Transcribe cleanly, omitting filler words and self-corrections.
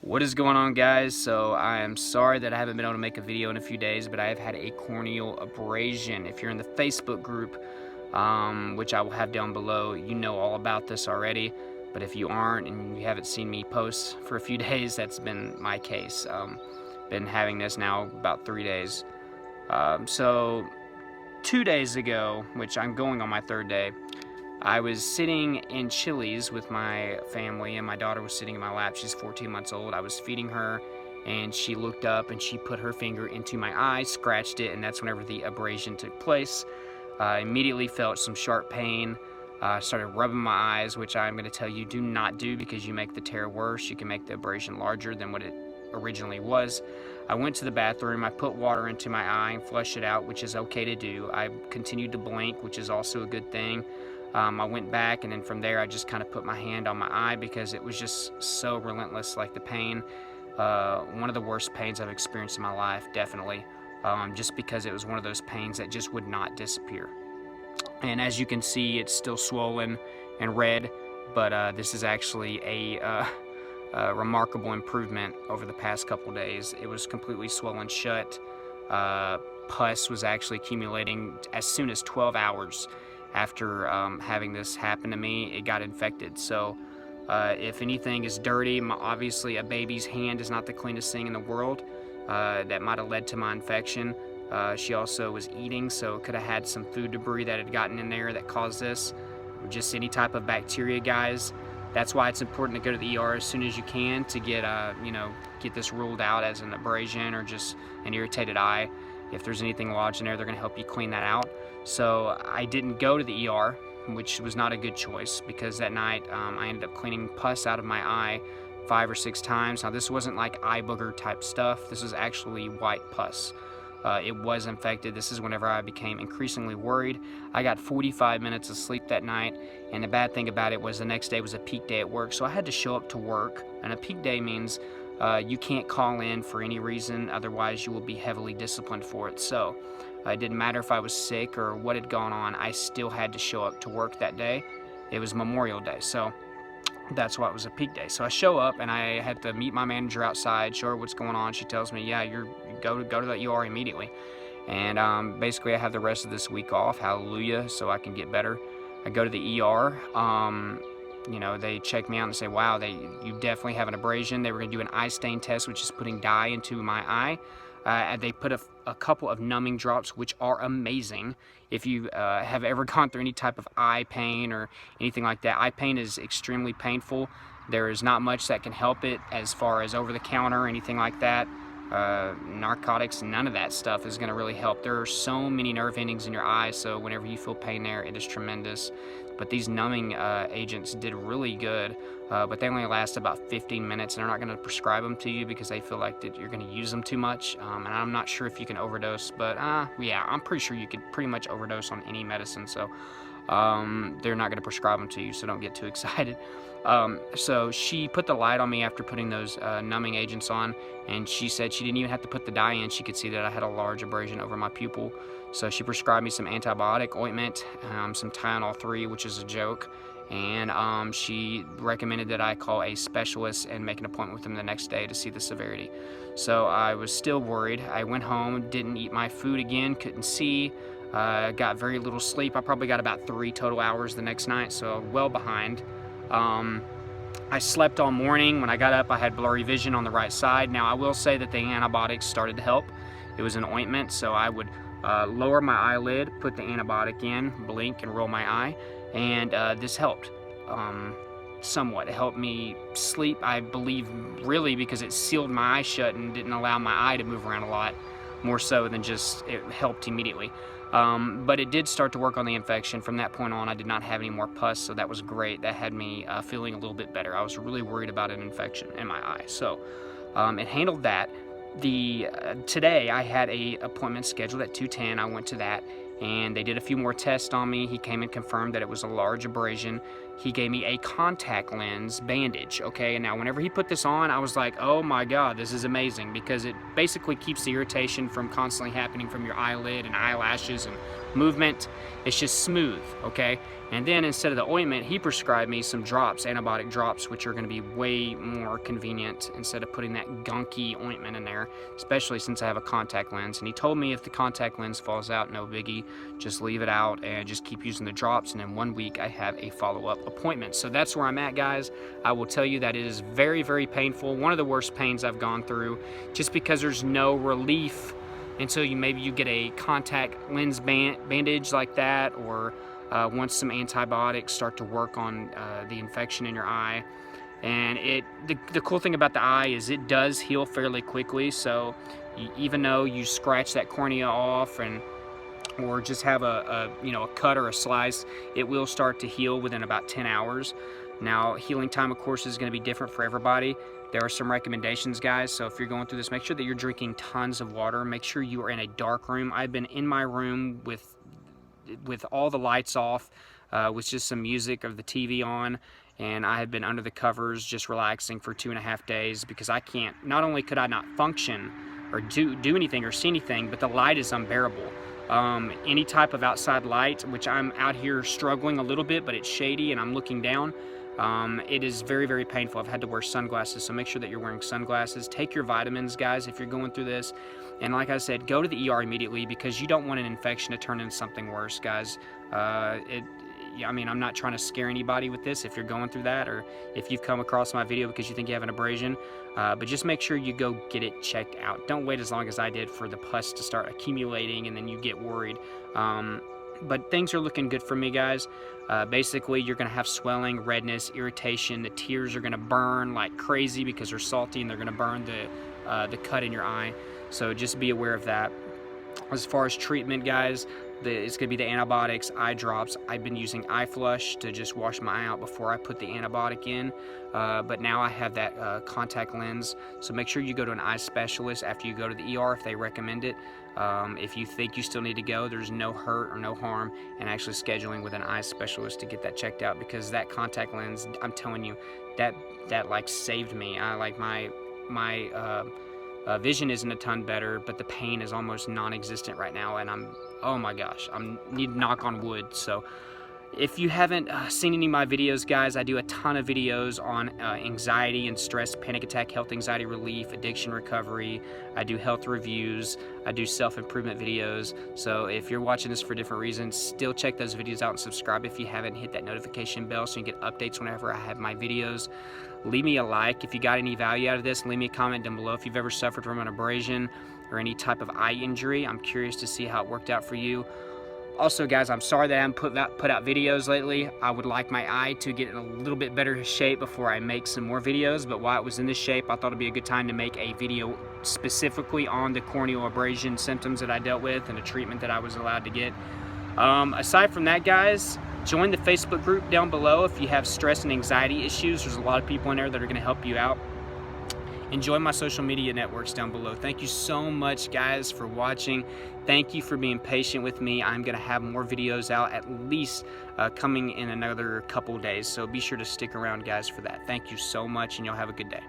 What is going on, guys? So I am sorry that I haven't been able to make a video in a few days, but I have had a corneal abrasion. If you're in the Facebook group, which I will have down below, you know all about this already. But if you aren't and you haven't seen me post for a few days, that's been my case. Been having this now about 3 days. So 2 days ago, which I'm going on my third day, I was sitting in Chili's with my family, and my daughter was sitting in my lap. She's 14 months old. I was feeding her, and she looked up and she put her finger into my eye, scratched it, and that's whenever the abrasion took place. Immediately felt some sharp pain. Started rubbing my eyes, which I'm going to tell you do not do because you make the tear worse. You can make the abrasion larger than what it originally was. I went to the bathroom. I put water into my eye and flushed it out, which is okay to do. I continued to blink, which is also a good thing. I went back, and then from there I just kind of put my hand on my eye because it was just so relentless, like the pain. One of the worst pains I've experienced in my life, definitely, just because it was one of those pains that just would not disappear. And as you can see, it's still swollen and red, but this is actually a remarkable improvement over the past couple days. It was completely swollen shut. Pus was actually accumulating as soon as 12 hours after having this happen to me. It got infected. So if anything is dirty, obviously a baby's hand is not the cleanest thing in the world. That might have led to my infection. She also was eating, so could have had some food debris that had gotten in there that caused this. Just any type of bacteria, guys. That's why it's important to go to the ER as soon as you can to get get this ruled out as an abrasion or just an irritated eye. If there's anything lodged in there, they're going to help you clean that out. So I didn't go to the ER, which was not a good choice, because that night I ended up cleaning pus out of my eye 5 or 6 times. Now this wasn't like eye booger type stuff. This was actually white pus. It was infected. This is whenever I became increasingly worried. I got 45 minutes of sleep that night, and the bad thing about it was the next day was a peak day at work, so I had to show up to work. And a peak day means you can't call in for any reason, otherwise you will be heavily disciplined for it. So it didn't matter if I was sick or what had gone on, I still had to show up to work that day. It was Memorial Day, so that's why it was a peak day. So I show up, and I had to meet my manager outside, show her what's going on. She tells me, yeah, you go to the ER immediately. And basically I have the rest of this week off, hallelujah, so I can get better. I go to the ER. You know, they check me out and say, wow, you definitely have an abrasion. They were going to do an eye stain test, which is putting dye into my eye. They put a couple of numbing drops, which are amazing. If you have ever gone through any type of eye pain or anything like that, eye pain is extremely painful. There is not much that can help it as far as over-the-counter or anything like that. Narcotics, none of that stuff is going to really help. There are so many nerve endings in your eyes, so whenever you feel pain there, it is tremendous. But these numbing agents did really good, but they only last about 15 minutes, and they're not going to prescribe them to you because they feel like that you're going to use them too much. And I'm not sure if you can overdose, but yeah, I'm pretty sure you could pretty much overdose on any medicine, so they're not going to prescribe them to you, so don't get too excited. So she put the light on me after putting those numbing agents on, and she said she didn't even have to put the dye in. She could see that I had a large abrasion over my pupil. So she prescribed me some antibiotic, ointment, some Tylenol 3, which is a joke, and she recommended that I call a specialist and make an appointment with them the next day to see the severity. So I was still worried. I went home, didn't eat my food again, couldn't see, got very little sleep. I probably got about 3 total hours the next night, so well behind. I slept all morning. When I got up, I had blurry vision on the right side. Now, I will say that the antibiotics started to help. It was an ointment, so I would lower my eyelid, put the antibiotic in, blink, and roll my eye, and this helped somewhat. It helped me sleep, I believe, really, because it sealed my eye shut and didn't allow my eye to move around a lot, more so than just it helped immediately. But it did start to work on the infection. From that point on, I did not have any more pus, so that was great. That had me feeling a little bit better. I was really worried about an infection in my eye, so it handled that. Today I had a appointment scheduled at 2:10. I went to that, and they did a few more tests on me. He came and confirmed that it was a large abrasion. he gave me a contact lens bandage, okay? And now whenever he put this on, I was like, oh my God, this is amazing, because it basically keeps the irritation from constantly happening from your eyelid and eyelashes and movement. It's just smooth, okay? And then instead of the ointment, he prescribed me some drops, antibiotic drops, which are gonna be way more convenient instead of putting that gunky ointment in there, especially since I have a contact lens. And he told me if the contact lens falls out, no biggie, just leave it out and just keep using the drops. And in 1 week, I have a follow-up appointment. So that's where I'm at, guys. I will tell you that it is very, very painful. One of the worst pains I've gone through, just because there's no relief until maybe you get a contact lens bandage like that, or once some antibiotics start to work on the infection in your eye. And the cool thing about the eye is it does heal fairly quickly. So even though you scratch that cornea off or just have a cut or a slice, it will start to heal within about 10 hours. Now, healing time, of course, is going to be different for everybody. There are some recommendations, guys. So if you're going through this, make sure that you're drinking tons of water. Make sure you are in a dark room. I've been in my room with all the lights off, with just some music or the TV on, and I have been under the covers just relaxing for 2.5 days, because I can't, not only could I not function or do anything or see anything, but the light is unbearable. Any type of outside light, which I'm out here struggling a little bit, but it's shady and I'm looking down, it is very, very painful. I've had to wear sunglasses, so make sure that you're wearing sunglasses. Take your vitamins, guys, if you're going through this. And like I said, go to the ER immediately, because you don't want an infection to turn into something worse, guys. I mean, I'm not trying to scare anybody with this if you're going through that, or if you've come across my video because you think you have an abrasion, but just make sure you go get it checked out. Don't wait as long as I did for the pus to start accumulating and then you get worried. But things are looking good for me, guys. Basically, you're going to have swelling, redness, irritation. The tears are going to burn like crazy because they're salty, and they're going to burn the cut in your eye. So just be aware of that. As far as treatment, guys, it's going to be the antibiotics, eye drops. I've been using eye flush to just wash my eye out before I put the antibiotic in. But now I have that contact lens. So make sure you go to an eye specialist after you go to the ER if they recommend it. If you think you still need to go, there's no hurt or no harm in actually scheduling with an eye specialist to get that checked out, because that contact lens, I'm telling you, that like saved me. My vision isn't a ton better, but the pain is almost non-existent right now, and oh my gosh, I need to knock on wood. So if you haven't seen any of my videos, guys, I do a ton of videos on anxiety and stress, panic attack, health anxiety relief, addiction recovery. I do health reviews. I do self-improvement videos. So if you're watching this for different reasons, still check those videos out and subscribe if you haven't. Hit that notification bell so you get updates whenever I have my videos. Leave me a like if you got any value out of this. Leave me a comment down below if you've ever suffered from an abrasion or any type of eye injury. I'm curious to see how it worked out for you. Also, guys, I'm sorry that I haven't put out videos lately. I would like my eye to get in a little bit better shape before I make some more videos, but while it was in this shape, I thought it'd be a good time to make a video specifically on the corneal abrasion symptoms that I dealt with and the treatment that I was allowed to get. Aside from that, guys, join the Facebook group down below if you have stress and anxiety issues. There's a lot of people in there that are going to help you out. Enjoy my social media networks down below. Thank you so much, guys, for watching. Thank you for being patient with me. I'm going to have more videos out, at least coming in another couple days. So be sure to stick around, guys, for that. Thank you so much, and y'all have a good day.